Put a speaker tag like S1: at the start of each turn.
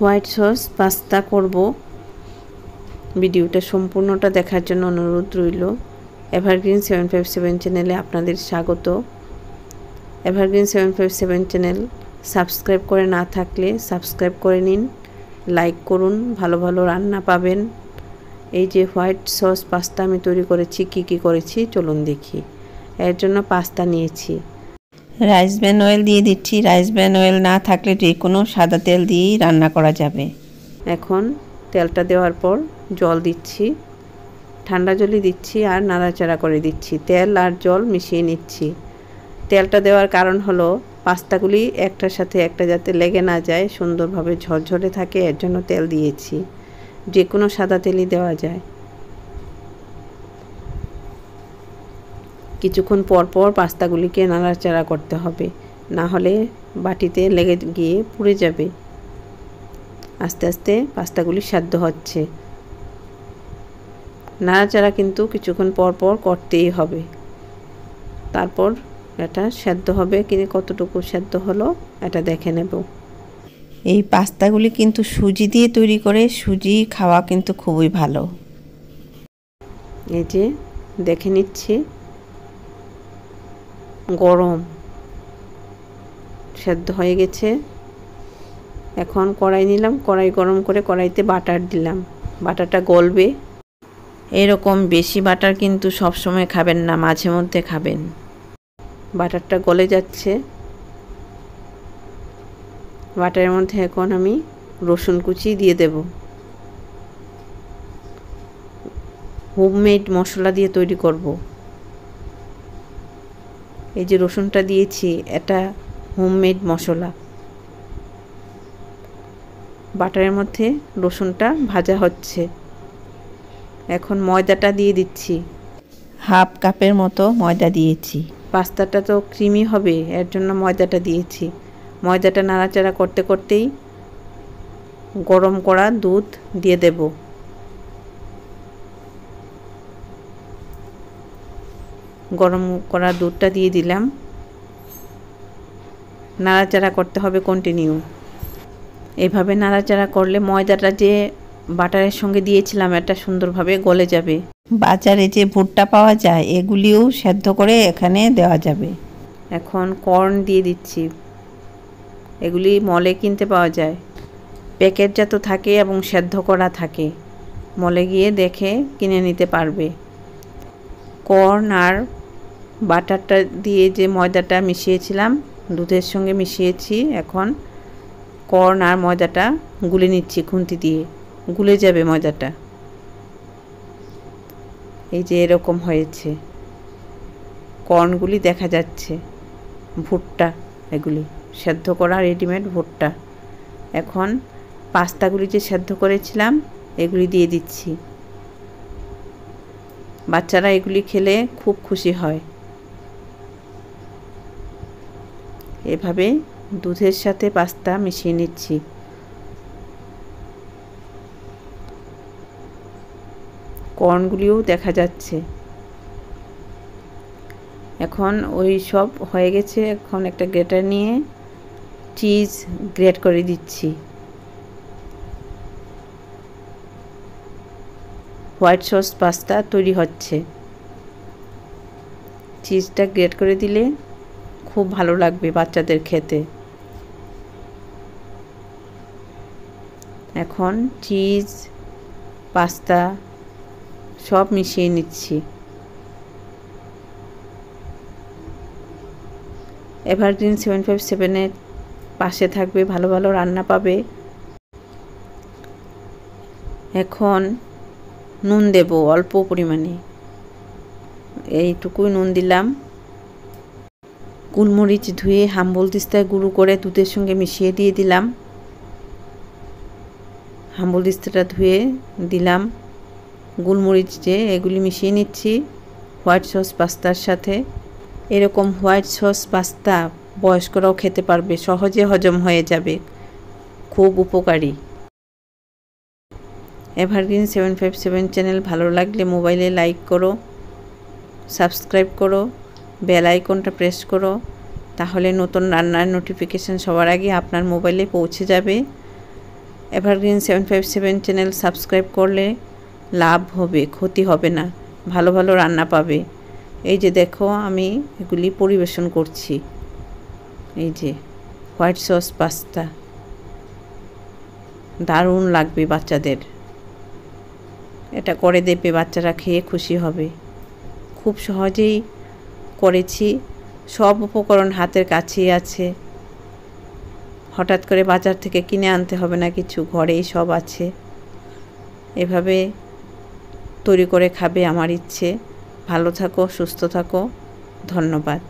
S1: White sauce pasta করব। ভিডিওটা সম্পূর্ণটা দেখার জন্য অনুরোধ রইল। এভারগ্রিন 757 চ্যানেলে আপনাদের স্বাগত। এভারগ্রিন 757 চ্যানেল সাবস্ক্রাইব করে না থাকলে সাবস্ক্রাইব করে নিন, লাইক করুন, ভালো ভালো রান্না পাবেন। এই যে হোয়াইট সস পাস্তা আমি তৈরি করেছি, কি করেছি চলুন দেখি। এর জন্য পাস্তা নিয়েছি। রাইস ব্র্যান অয়েল দিয়ে দিচ্ছি। রাইস ব্র্যান অয়েল না থাকলে যে কোনো সাদা তেল দিয়েই রান্না করা যাবে। এখন তেলটা দেওয়ার পর জল দিচ্ছি, ঠান্ডা জলই দিচ্ছি আর নাড়াচাড়া করে দিচ্ছি। তেল আর জল মিশিয়ে নিচ্ছি। তেলটা দেওয়ার কারণ হলো পাস্তাগুলি একটার সাথে একটা যাতে লেগে না যায়, সুন্দরভাবে ঝরঝরে থাকে, এর জন্য তেল দিয়েছি। যে কোনো সাদা তেলই দেওয়া যায়। কিছুক্ষণ পর পর পাস্তাগুলিকে নাড়াচাড়া করতে হবে, না হলে বাটিতে লেগে গিয়ে পুড়ে যাবে। আস্তে আস্তে পাস্তাগুলি সেদ্ধ হচ্ছে। নাড়াচাড়া কিন্তু কিছুক্ষণ পর পর করতেই হবে। তারপর এটা সেদ্ধ হবে, কিনে কতটুকু সেদ্ধ হলো এটা দেখে নেব। এই পাস্তাগুলি কিন্তু সুজি দিয়ে তৈরি করে, সুজি খাওয়া কিন্তু খুবই ভালো। এই যে দেখে নিচ্ছি, গরম সেদ্ধ হয়ে গেছে। এখন কড়াই নিলাম, কড়াই গরম করে কড়াইতে বাটার দিলাম। বাটারটা গলবে। এরকম বেশি বাটার কিন্তু সব সময় খাবেন না, মাঝে মধ্যে খাবেন। বাটারটা গলে যাচ্ছে। বাটারের মধ্যে এখন আমি রসুন কুচি দিয়ে দেব। হোমমেড মশলা দিয়ে তৈরি করব। এই যে রসুনটা দিয়েছি, এটা হোমমেড মশলা। বাটারের মধ্যে রসুনটা ভাজা হচ্ছে। এখন ময়দাটা দিয়ে দিচ্ছি। হাফ কাপের মতো ময়দা দিয়েছি। পাস্তাটা তো ক্রিমি হবে, এর জন্য ময়দাটা দিয়েছি। ময়দাটা নাড়াচাড়া করতে করতেই গরম করা দুধ দিয়ে দেব। গরম করা দুধটা দিয়ে দিলাম। নাড়াচাড়া করতে হবে কন্টিনিউ। এভাবে নাড়াচাড়া করলে ময়দাটা যে বাটারের সঙ্গে দিয়েছিলাম এটা সুন্দরভাবে গলে যাবে। বাজারে যে ভুট্টা পাওয়া যায় এগুলিও সেদ্ধ করে এখানে দেওয়া যাবে। এখন কর্ন দিয়ে দিচ্ছি। এগুলি মলে কিনতে পাওয়া যায়, প্যাকেটজাত থাকে এবং সেদ্ধ করা থাকে। মলে গিয়ে দেখে কিনে নিতে পারবে। কর্ন আর বাটারটা দিয়ে যে ময়দাটা মিশিয়েছিলাম দুধের সঙ্গে মিশিয়েছি। এখন কর্ন আর ময়দাটা গুলে নিচ্ছি খুন্তি দিয়ে। গুলে যাবে ময়দাটা। এই যে এরকম হয়েছে, কর্নগুলি দেখা যাচ্ছে। ভুট্টা এগুলি সেদ্ধ করা রেডিমেড ভুট্টা। এখন পাস্তাগুলি যে সেদ্ধ করেছিলাম এগুলি দিয়ে দিচ্ছি। বাচ্চারা এগুলি খেলে খুব খুশি হয়। এভাবে দুধের সাথে পাস্তা মিশিয়ে নিচ্ছি। কর্নগুলিও দেখা যাচ্ছে। এখন ওই সব হয়ে গেছে। এখন একটা গ্রেটার নিয়ে চিজ গ্রেট করে দিচ্ছি। হোয়াইট সস পাস্তা তৈরি হচ্ছে। চিজটা গ্রেট করে দিলে খুব ভালো লাগবে বাচ্চাদের খেতে। এখন চিজ পাস্তা সব মিশিয়ে নিচ্ছি। এভারগ্রিন 757-এর পাশে থাকবে, ভালো ভালো রান্না পাবে। এখন নুন দেব অল্প পরিমাণে, এইটুকুই নুন দিলাম। গোলমরিচ ধুয়ে হাম্বলদিস্তায় গুঁড়ো করে দুধের সঙ্গে মিশিয়ে দিয়ে দিলাম। হাম্বলদিস্তাটা ধুয়ে দিলাম। গোলমরিচ যে এগুলি মিশিয়ে নিচ্ছি হোয়াইট সস পাস্তার সাথে। এরকম হোয়াইট সস পাস্তা বয়স্করাও খেতে পারবে, সহজে হজম হয়ে যাবে, খুব উপকারী। এভারগ্রিন 757 চ্যানেল ভালো লাগলে মোবাইলে লাইক করো, সাবস্ক্রাইব করো, বেল আইকনটা প্রেস করো, তাহলে নতুন রান্নার নোটিফিকেশান সবার আগে আপনার মোবাইলে পৌঁছে যাবে। এভারগ্রিন 757 চ্যানেল সাবস্ক্রাইব করলে লাভ হবে, ক্ষতি হবে না, ভালো ভালো রান্না পাবে। এই যে দেখো আমি এগুলি পরিবেশন করছি। এই যে হোয়াইট সস পাস্তা, দারুণ লাগবে বাচ্চাদের। এটা করে দেবে, বাচ্চারা খেয়ে খুশি হবে। খুব সহজেই করেছি, সব উপকরণ হাতের কাছেই আছে। হঠাৎ করে বাজার থেকে কিনে আনতে হবে না কিছু, ঘরেই সব আছে। এভাবে তৈরি করে খাবে আমার ইচ্ছে। ভালো থাকো, সুস্থ থাকো, ধন্যবাদ।